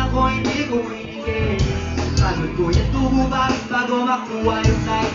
ako hindi ko inigay. Pagod ko yung tubo bago makuha yung night.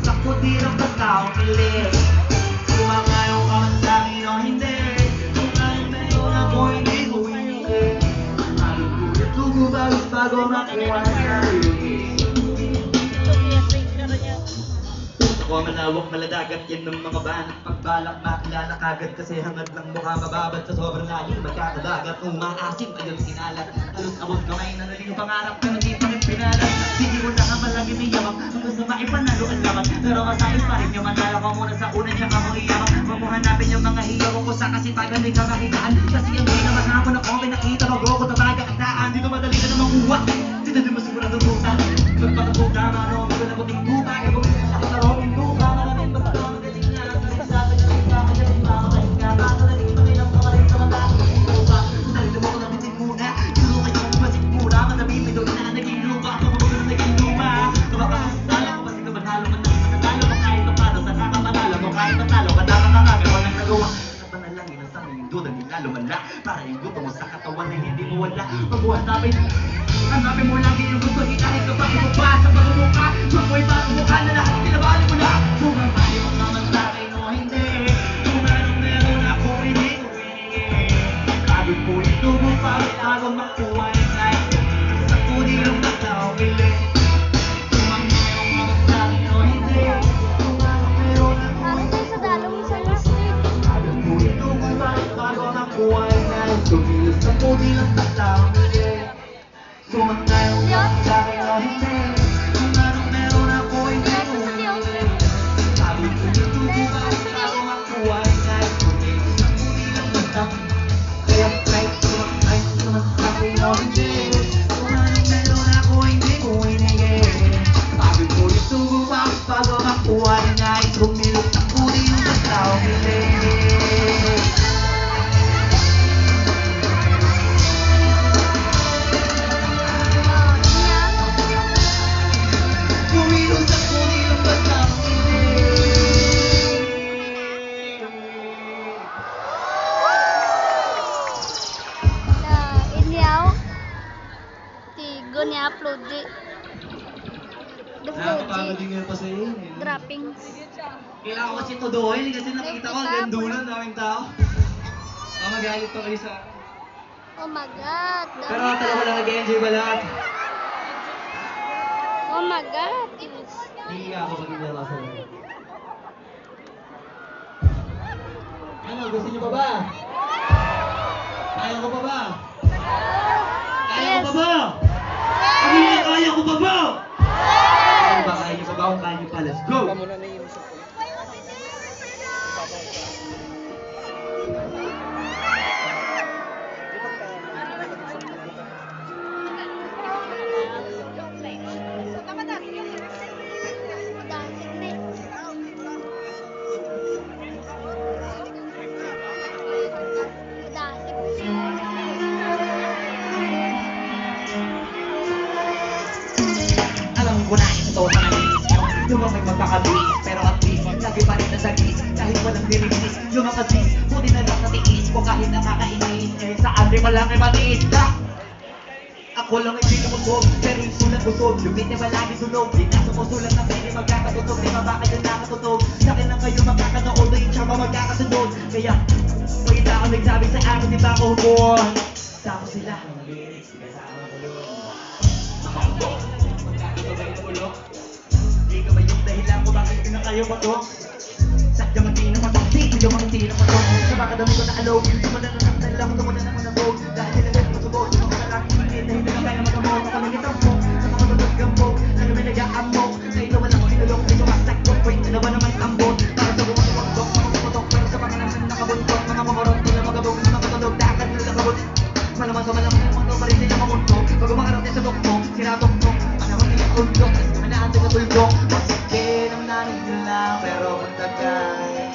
Sakto din ang taong mali. Sumangayon ka man sa'kin o hindi. Kung anong meron ako hindi ko inigay. Pagod ko yung tubo bago makuha yung night. Ako malawak maladagat yan ng mga banat. Pagbalak makilala kagad kasi hangad lang mukha mababad. Sa sobrang lalim magkakadagat umaasim ayun sinalat. Halos abot kamay na naling pangarap pero di pa rin pinalat. Hindi mo na kamalagi may yamak. Ang gusto maipanalo ang lamat. Pero masayos pa rin yung mandala ko muna sa una siya ako iyamak. Mamuhanapin yung mga hiyaw ko sa kasitagan may kamakitaan. Kasi yung di naman hapon ako may nakita mag-go ko tabaga at daan. Dito madali na naman uwa. Dito di mo sigurado ruta. Magpakabog na mano. Magpakabog na puting buka. Gagawin sa kasarong buka. Maraming basta magaling na. Sabi na rin ka magaling pa. Magaling ka. Bago na rin magaling ang kamarin sa mga buka. Nalito mo ko na bitin muna. Turo kayo kung masik muna. Matabi may doon na naging lupa. Tumabog na naging luma. Tumakasasala ko kasi kabanalo man lang. Nakatalo mo kahit papano. Sa kakapanalo mo kahit patalo. Kadaka-kakagay walang nagawa. Panalangin ang sabi yung duda nila lumala. Para yung gusto mo sa katawan na hindi mo wala. Pagbuhanapin hanapin mo lagi yung gusto. Hikahin ka pa iba sa pagmumukha. Makoy bagong mukha na lahat pinabali mo na. Sumabali mo naman sa akin o hindi. Kung anong meron ako hindi ko hiningin. Pagod ko yung tubo bago makuha yung night. Sa kunilong na tao pili. Sumangayong naman sa akin o hindi. Kung anong meron ako Ano sa dalong sa street? pagod ko yung tubo bago makuha yung night. Sumilos sa kunilong na tao pili. Sumangayong naman sa akin o hindi. Kung anong meron ako hindi ko hiningin. Pagod ko yung tubo bago makuha yung night. Sumilos sa kunilong na tao pili. Kaya kahit sumangayong naman sa akin o hindi. Kung anong meron ako hindi ko hiningin. Pagod ko yung tubo bago makuha yung night. Sumilos sa kunilong na tao pili. Kumilos sa kunilong na tao pili. Inyaw. Tigo ni upload di. Nakakapagod din nga pa sa iyo. Droppings. Kailangan ko kasi tuduhin kasi nakita ko hanggang dulo ang daming tao. Magalit pa kayo sa akin. Oh my god. Pero talaga lang nag-enjoy ba lahat? Oh my god. Hindi nga ako magiging sa iyo. Ano, gusto niyo pa ba? Kaya ko pa ba? Kaya ko pa ba? Ano nga kaya ko pa ba? Ano ba kaya niyo pa ba? Kung kaya niyo pa, let's go! Alam ko na ito sa nalinis nyo. Yung mga may magkakabis, pero at least lagi pa rin nasagis. Kahit walang nirinis, yung mga sis buti na lang natiis ko kahit nakakainis. Eh saan di malaki matiis ka? Ako lang ay pinamutog, pero yung sulat busog. Lumit niya ba lagi sunog? Di na sumusulat na pwede magkakatutog. Di ba bakit yung nakatutog? Sakin lang kayo magkakanood, o yung tsaba magkakasunod. Kaya, pagkita ako nagsabi sa akin, di ba ako hukuhan? Tapos sila, mga lyrics, kasama ko yun. Makakbo, magkakatubay ng ulo. Di ka ba yung dahilan ko bakit pinakayo mo to? Sadyang hindi naman to, sadyang hindi naman to. Sa baka dami ko na alaw, hindi mo na nakaktan lang, hindi mo na naman ang vote. Dahil nila mo subot, yung mga lalaki, hindi dahil nila kaya magamot. Ako nang itambok, sa mga tulog gambok, na kami nag-aamok. Sa ilo walang sinulong, ay sumasakot, wait, dalawa naman tambot. Para sa buong pagdok, mga pumutok, pero sa mga naman nakabuntok, mga mamorot, nila magabong, mga tulog, dakat nila nakabot. Malaman sa malamang yung mundo, pa rin sila mamuntok. Pag umakarating sa dokmo, sinatok mo, panahon nila undok, kasi kami natin na tuldok. Sige, naman nyo lang, pero kung tagay.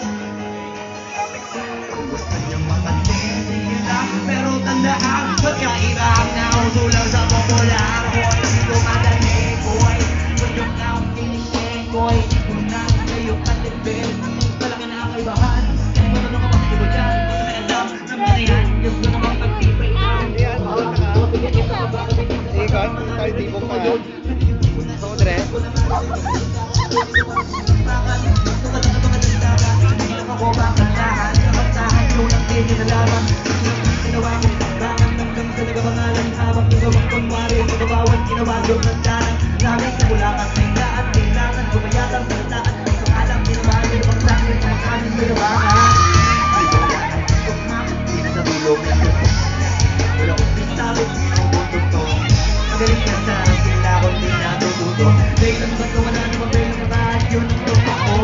Kung gusto niyong mapansin, sige lang, pero tandaan, magkaiba ang nausulang sa popular. Boy, hindi ko madali, boy, kung yung nakikinig, boy, kung namin kayo katipid, malaki na ang kaibahan. Kaya marunong ka ba sa iba dyan, kung may alam, ng ganyan, yung gusto naman pagtipid. Hindi yan, mahal ka. Bakit ginawa yung nagdarang namin kakulangan ng lahat, kailangan ko mayatang pagtaan sa alam, ginawa yung pagsakin ng mga aming mayabangan. Di na sa tulong wala akong pinsabi ang bundok ko. Magaling ka sa akin, kailangan din natututo. Dahil ang ba't ko wala namang pwede na bahal yun ang totoo.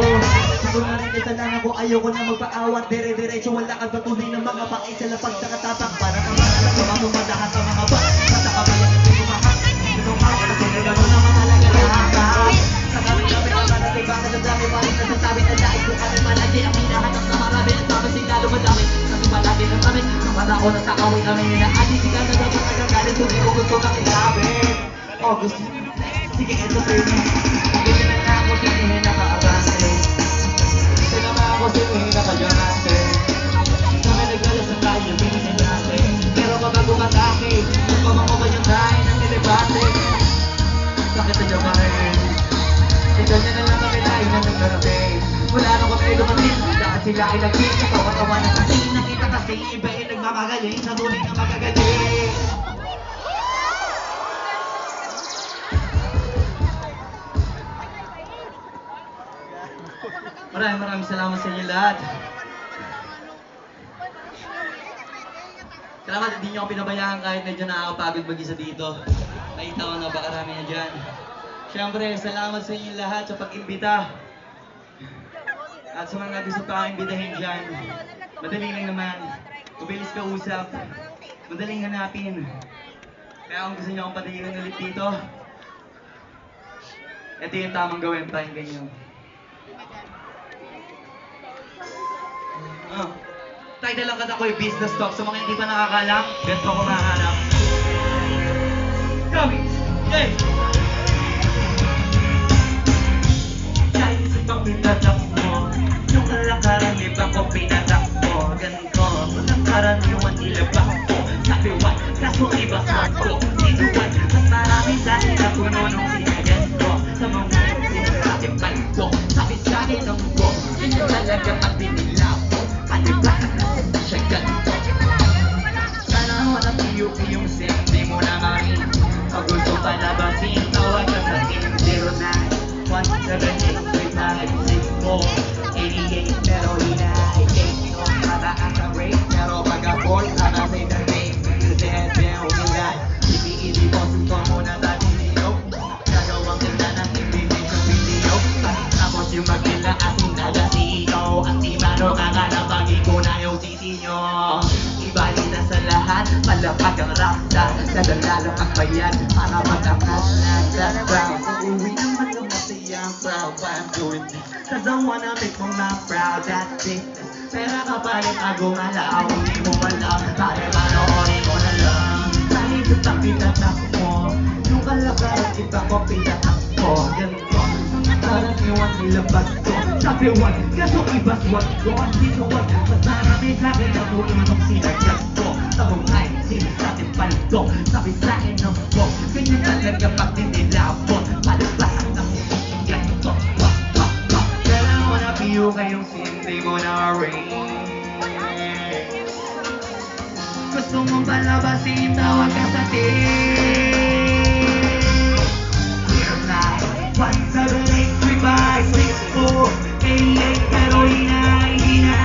Kung narin sa lang ako, ayoko na magpaawat. Dire-diretso wala kang patunay ng mga pangit sa lapag sa katapang. Para ka malalag ka mamumadahan sa mga ba. Sa kabayan at may kumakas. Itong ako na sinila mo naman talaga lahat. Sa kami na pinapalagay, bakit ang dami pa rin nasasabi na dahil ko kami malagi. Ang hinahanap na marami at sabi sila lumadami. Kasi malagi na kami, ang mata ko na sa kawin kami na adi sila na dapat nagagalit. Kung di ko gusto kami labit. Oh, gusto. Sige, ito sa'yo. Hindi na lang ako sinihin nakaabase. Sinama ako sinihin nakadyanase. Kami naglalas na tayo, pinisin natin. Pero mabago ka sa'kin, nagpamang ko ba yung dahil ng nilibate? Bakit nandiyan pa rin? Ikaw niya na lang kami lain na nagdarating. Wala nang kami lumating, lahat sila ay nag-hit. Ikaw katawa na kasi, nakita kasi iba ay nagmamagaling. Sa tunay na magagaling. Maraming salamat sa inyo lahat. Salamat, hindi niyo ako pinabayaan kahit medyo nakakapagod mag-isa dito. Nakita ko na baka rami na dyan. Siyempre, salamat sa inyo lahat sa pag-imbita. At sa mga gusto pa imbitahin dyan, madali lang naman. Mabilis ka usap, madaling hanapin. Kaya kung gusto niyo akong patigilin ulit dito, ito yung tamang gawin, pakinggan niyo. Title lang kata ko yung business talk. Sa mga hindi pa nakakalam, ganito ko mahanap. Kami! Hey! Dahil sa itong pinatak mo, yung kalakaran iba ko pinatak mo. Ganito, kalakaran yung nilabak ko. Sabi what, kaso iba sa ko. Sinuwan, mas marami dahil na puno nung sinagan ko. Sa mga sinasabi palito, sabi sa akin ng ko. Yun yung talaga pag dinilaw ko. Palibakan na siya ganito. Sana walang iyong sindi mo na marin. Pag gusto palabasin, tawag ka sa 09 178 88 pero hinahitin ko. Mataas ang rate pero pag-abort sana say the name. Dead, humilad. Hindi po susto muna sa video. Gagawang ganda ng invitation video. Tapos yung magkila asin na the CEO. Ang timano kakalapagin ko na yung sisi nyo. Ibalita sa lahat, malapag ang rasta. Nadalalap ang bayan para mag-angas na sa crowd. Uuwi naman yung masaya ang proud why I'm doing this. Cause I wanna make my mom proud, that's business. Pera kapalit ako malaw, hindi mo malaw. Pare panoorin mo na lang. Dahil sa pagpitatak mo, yung kalakaran iba ko pinatak ko. Ganito, parang iwan nilabas ko. Sabi wag, kaso ibas wag ko. Dito wag, mas marami sa'kin na puno nung sinagyan ko. Sa buhay, sinasabi palito. Sabi sa'kin ng ko, ganyan talaga pag dinilabot. Palibasan ng ganito. Kailangan mo na piyo kayong sindi mo na ring. Gusto mong palabasin, tawag ka sa team. 09-178-35-64-88 pero hindi na.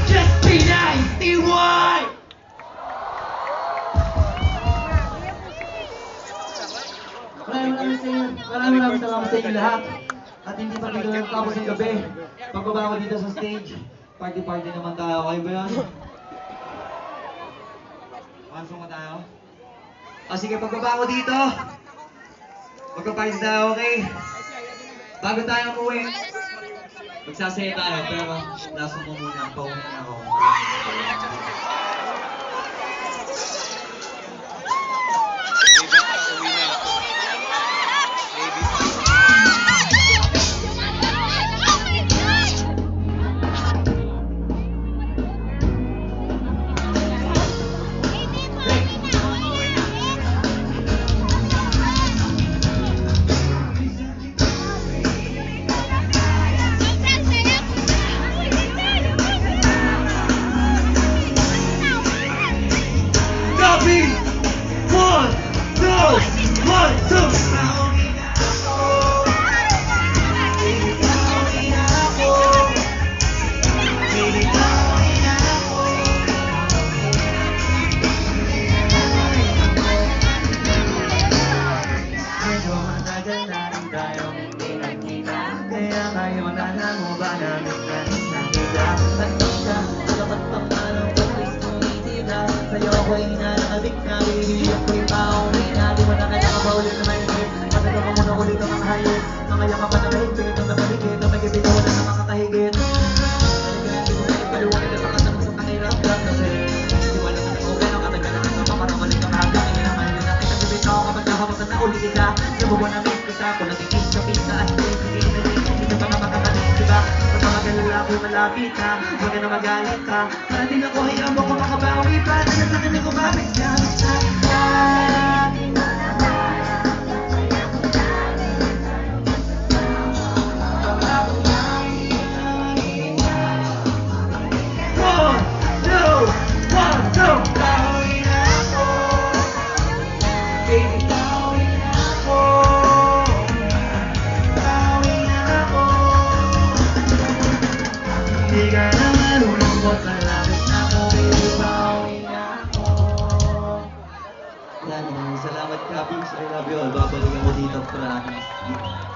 Just be nice, DY! Maraming salamat sa inyo lahat. At hindi pa dito tapos ng gabi. Pagbaba ko dito sa stage, party-party naman tayo. Okay ba yan? Pansong mo tayo? O sige, pagbaba ko dito, magpa-party tayo, okay? Bago tayo umuwi, magsasaya tayo, pero laso mo muna, pauwi ako. mo na miss kita ko natikis sa pista at sige na rin hindi ka pa nga makakalis diba pag mga lalaki malapit ha huwag ka na magalit ka parating ako hayaan mo ko makabawi pa dahil sa akin ako babig ka Hindi ka na marunong ko sa langit ako, baby, ako. Maraming salamat, Kapings. I love you all. Babalik ako dito, promise.